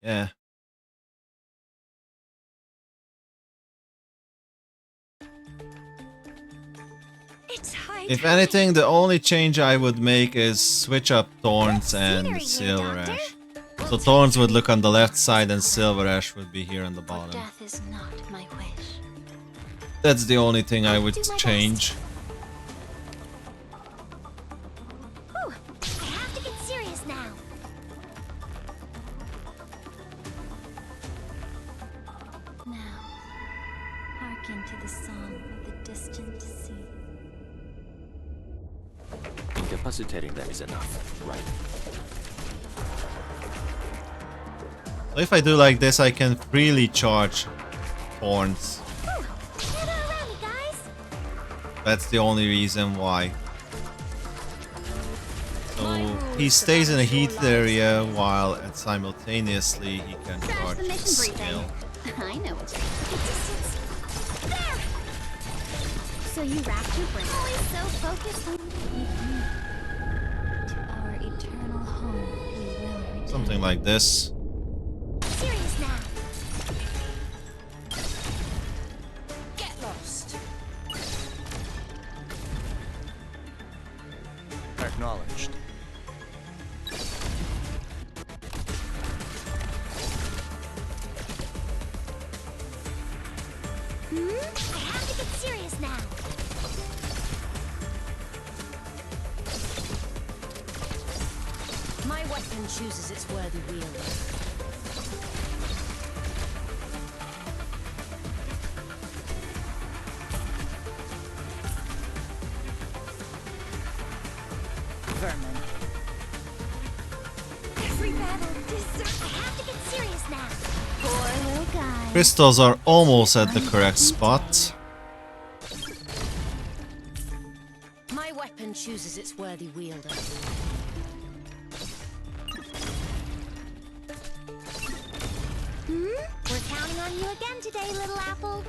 Yeah. If anything, the only change I would make is switch up Thorns and Silver Ash. So Thorns would look on the left side and Silver Ash would be here on the bottom. Death is not my wish. That's the only thing I would change. Whew, I have to get serious now. Now, hearken to the song of the distant sea. Incapacitating them is enough, right? So if I do like this, I can freely charge Thorns. That's the only reason why. So he stays in a heat area while simultaneously he can charge his skill. I know what you're there. So you wrapped your brain. Always so focused on to our eternal home. We will return. Something like this. Serious now. Get lost. Acknowledged. I have to get serious now. My weapon chooses its worthy wielder. Vermin. Every battle deserves. I have to get serious now. Poor little guy. Crystals are almost at the correct spot. My weapon chooses its worthy wielder. We're counting on you again today, little apple.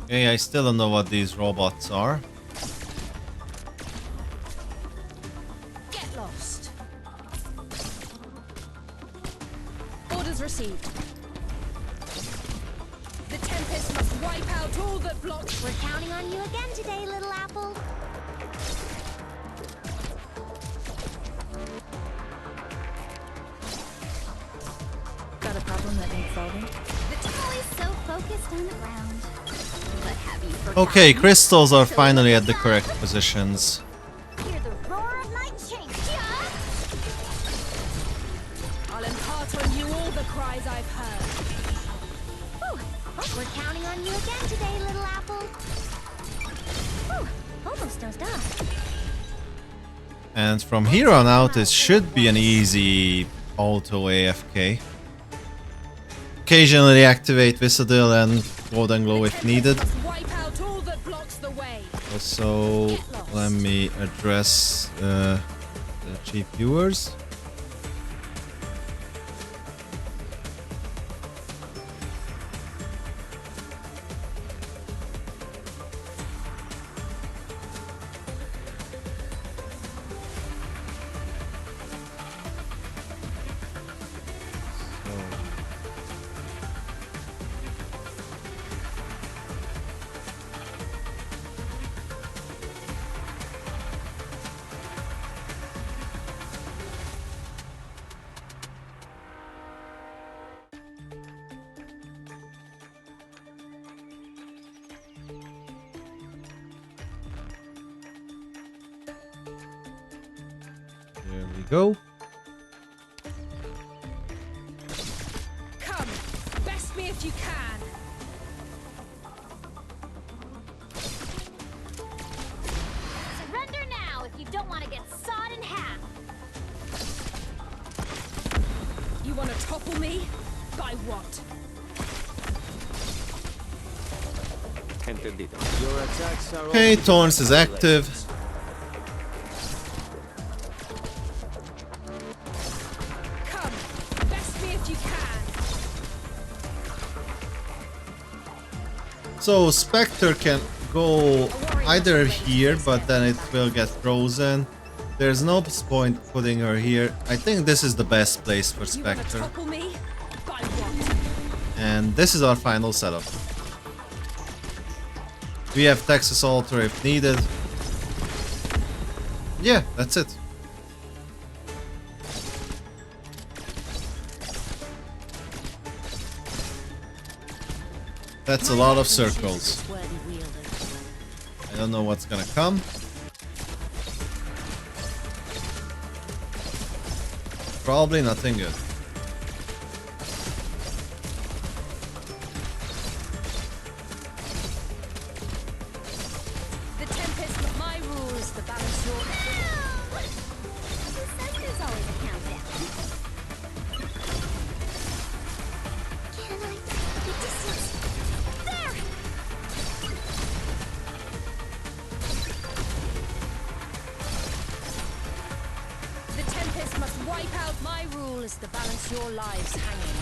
Okay, I still don't know what these robots are. Get lost. Orders received. The Tempest must wipe out all that blocks. We're counting on you again today, little apple. Got a problem that needs solving? The always so focused on the ground. But have you forgotten? Okay, crystals are finally at the correct positions. Hear the roar of night change. I'll impart on you all the cries I've heard. Whew. Oh, we're counting on you again today, little apple. Whew. Almost dozed off. And from here on out, it should be an easy auto AFK. Occasionally activate Wiš'adel and Golden Glow if needed. Wipe out all that blocks the way. Also, let me address the cheap viewers. There we go. Come, best me if you can. Surrender now if you don't want to get sawed in half. You want to topple me? By what? Entendido. Your attacks are Okay, Thorns is active. Come, best me if you can. So Spectre can go either here, but then it will get frozen. There's no point putting her here. I think this is the best place for You wanna Spectre. topple me? By what? And this is our final setup. We have Texas Altar if needed. Yeah, that's it. That's a lot of circles. I don't know what's gonna come. Probably nothing good. The Tempest, my rules, the balance your... Who says there's always a countdown? Can I see the distance? There! The Tempest must wipe out. My rule is to balance your lives hanging.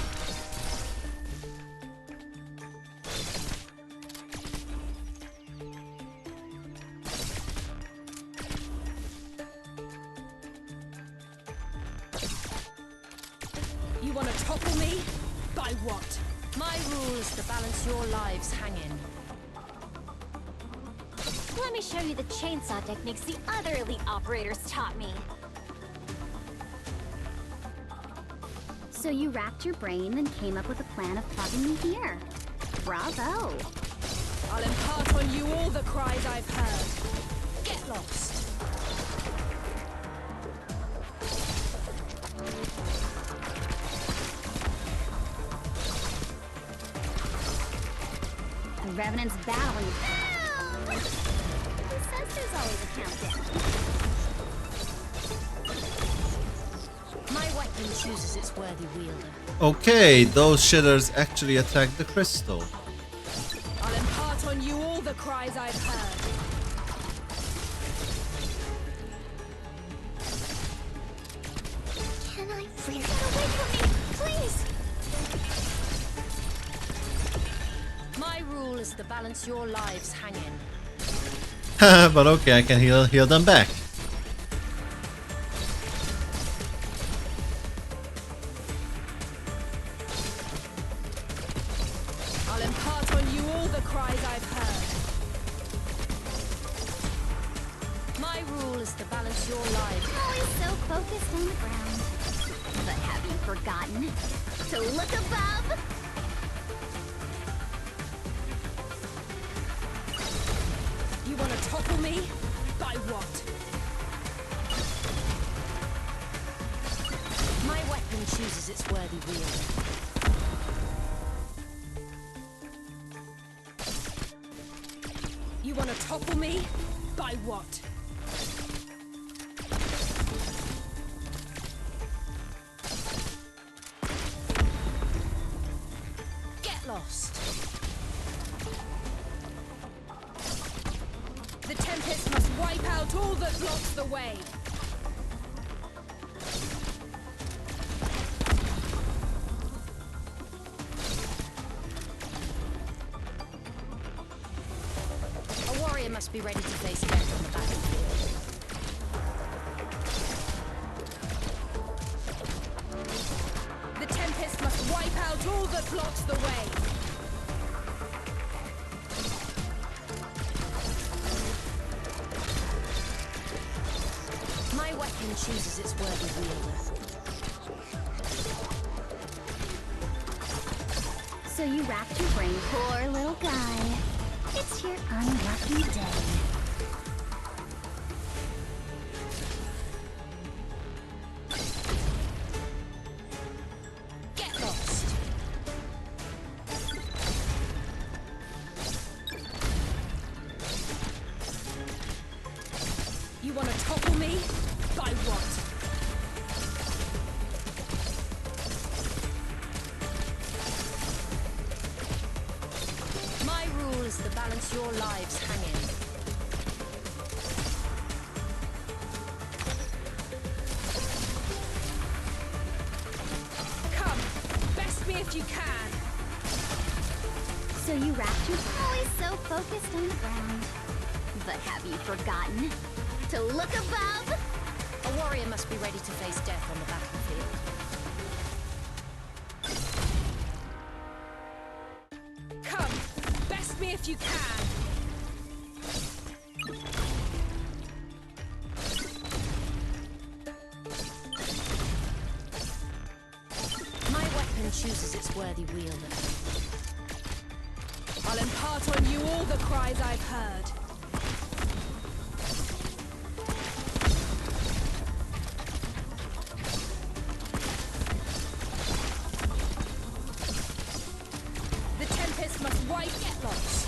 You want to topple me? By what? My rule is to balance your lives hanging. Let me show you the chainsaw techniques the other elite operators taught me. So you racked your brain and came up with a plan of plopping me here. Bravo! I'll impart on you all the cries I've heard. Get lost. The Revenant's battling. Who says there's always a countdown? My weapon chooses its worthy wielder. Okay, those shitters actually attacked the crystal. I'll impart on you all the cries I've heard. Can I please get away from me? Please! My rule is to balance your lives hanging. But okay, I can heal them back. I'll impart on you all the cries I've heard. My rule is to balance your lives. Always so focused on the ground. But have you forgotten to look above? You want to topple me? By what? My weapon chooses its worthy wielder. You want to topple me? By what? Get lost. The Tempest must wipe out all that blocks the way. A warrior must be ready to face death on the battlefield. The Tempest must wipe out all that blocks the way. My weapon chooses its worthy wielder. So you racked your brain, poor little guy. It's your unlucky day. Get lost. You want to topple me? By what? My rule is to balance your lives hanging. Come, best me if you can. So you wrapped your always so focused on the ground. But have you forgotten to look above? A warrior must be ready to face death on the battlefield. Come, best me if you can. My weapon chooses its worthy wielder. I'll impart on you all the cries I've heard. The Tempest must wipe get lost.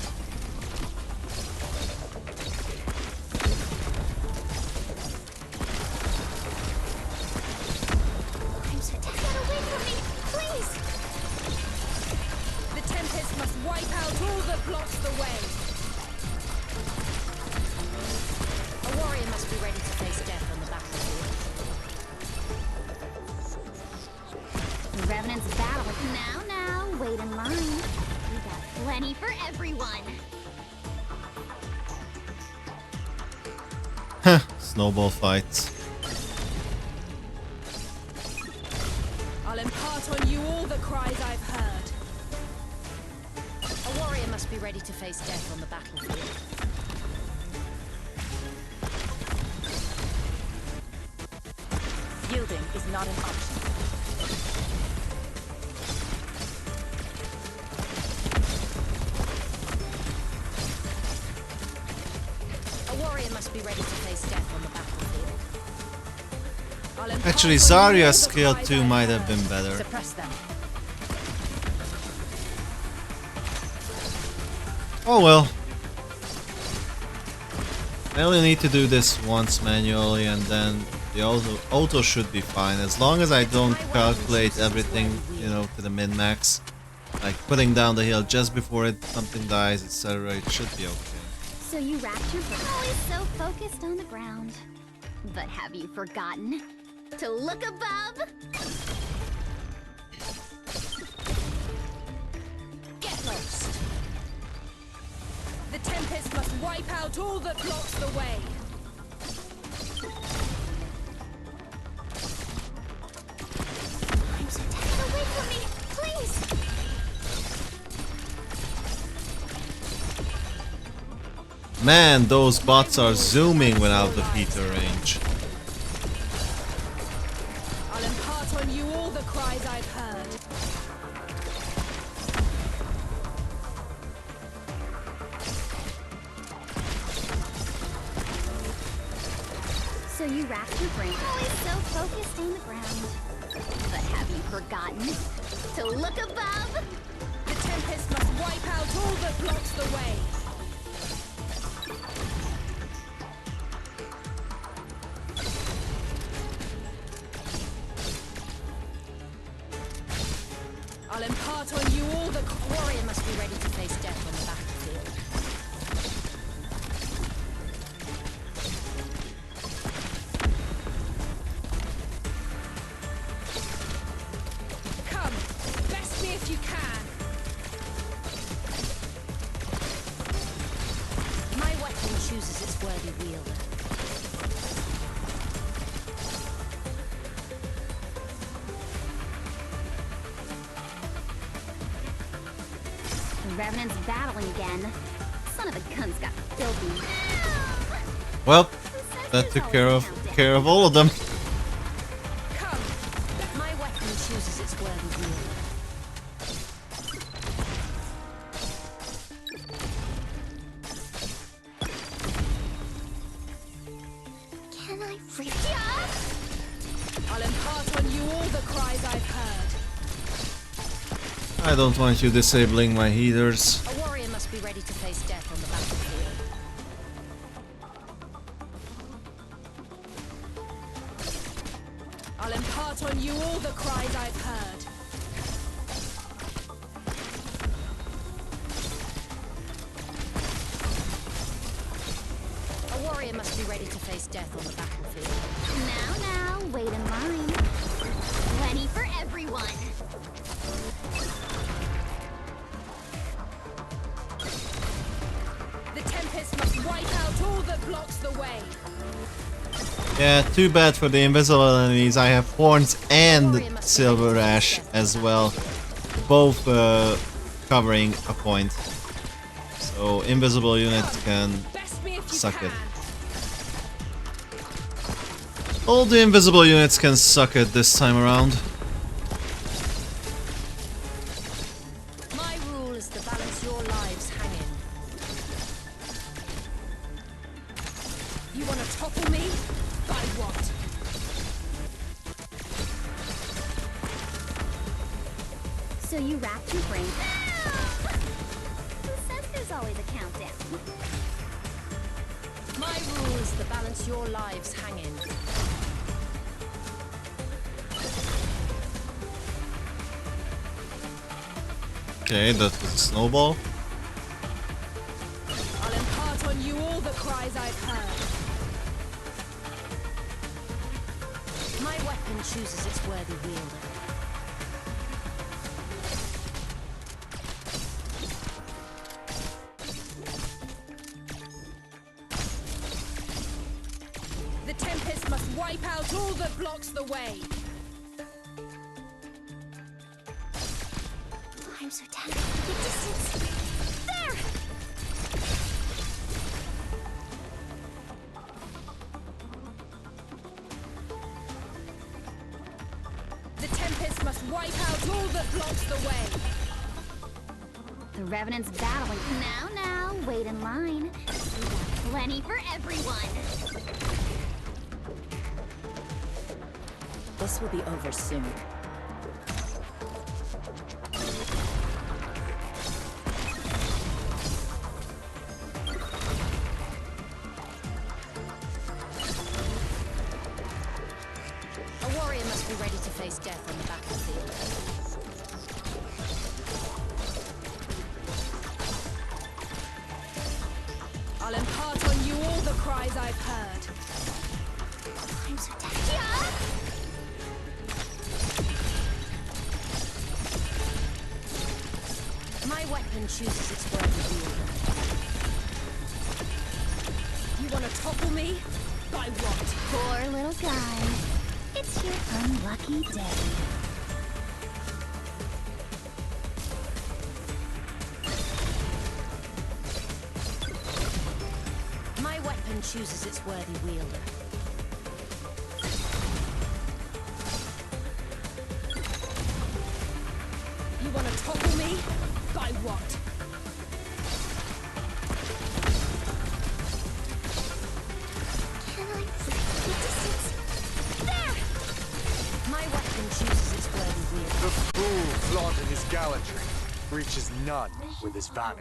I'm so dead. Get away from me, please! The Tempest must wipe out all that blocks the way. A warrior must be ready to face death on the battlefield. The Revenant's battle. Now, wait in line. We got plenty for everyone. Snowball fights. I'll impart on you all the cries I've heard. A warrior must be ready to face death on the battlefield. Yielding is not an option. A warrior must be ready to face death on the battlefield. I'll impart Actually, on you all Zarya's the skill cries 2 I've might have heard. been better. Suppress them. Oh well. I only need to do this once manually and then the auto should be fine. As long as I don't calculate everything, you know, to the min-max. Like putting down the hill just before something dies, etc. It should be okay. So you wrapped your always so focused on the ground. But have you forgotten to look above? Get lost. The Tempest must wipe out all that blocks the way. I'm so dead. Get away from me, please! Man, those bots are zooming without the heater range. I'll impart on you all the cries I've heard. So you wrapped your brain always so focused on the ground. But have you forgotten to look above? The Tempest must wipe out all that blocks the way. I'll impart on you all the warrior must be ready to face death on the battlefield. Come, best me if you can. My weapon chooses its worthy wielder. The Revenant's battling again. Son of a gun's got filthy. Well, that took care of all of them. Come, my weapon chooses its worthy wielder. Can I free ya? I'll impart on you all the cries I've heard. I don't want you disabling my heaters. A warrior must be ready to face death on the battlefield. I'll impart on you all the cries I've heard. A warrior must be ready to face death on the battlefield. Now, wait in line. Plenty for everyone. must wipe out all that blocks the way. Yeah, too bad for the invisible enemies. I have horns and silver ash as well, both covering a point. So invisible units can Best me if you suck can. it. All the invisible units can suck it this time around. My rule is to balance your lives hanging. You want to topple me? By what? So you racked your brain. Who says there's always a countdown? My rule is to balance your lives hanging. Okay, that was a snowball. I'll impart on you all the cries I've heard. My weapon chooses its worthy wielder. The Tempest must wipe out all that blocks the way. I'm so tired of the distance. There! The Tempest must wipe out all that blocks the way. The Revenant's battling. Now, wait in line. We got plenty for everyone. This will be over soon. A warrior must be ready to face death on the battlefield. I'll impart on you all the cries I've heard. I'm so tired. My weapon chooses its worthy wielder. You want to topple me? By what? Poor little guy. It's your unlucky day. My weapon chooses its worthy wielder. You want to topple me? By what? Can I break the distance? There! My weapon chooses its worthy wielder. The fool flaunting his gallantry reaches none with his vanity.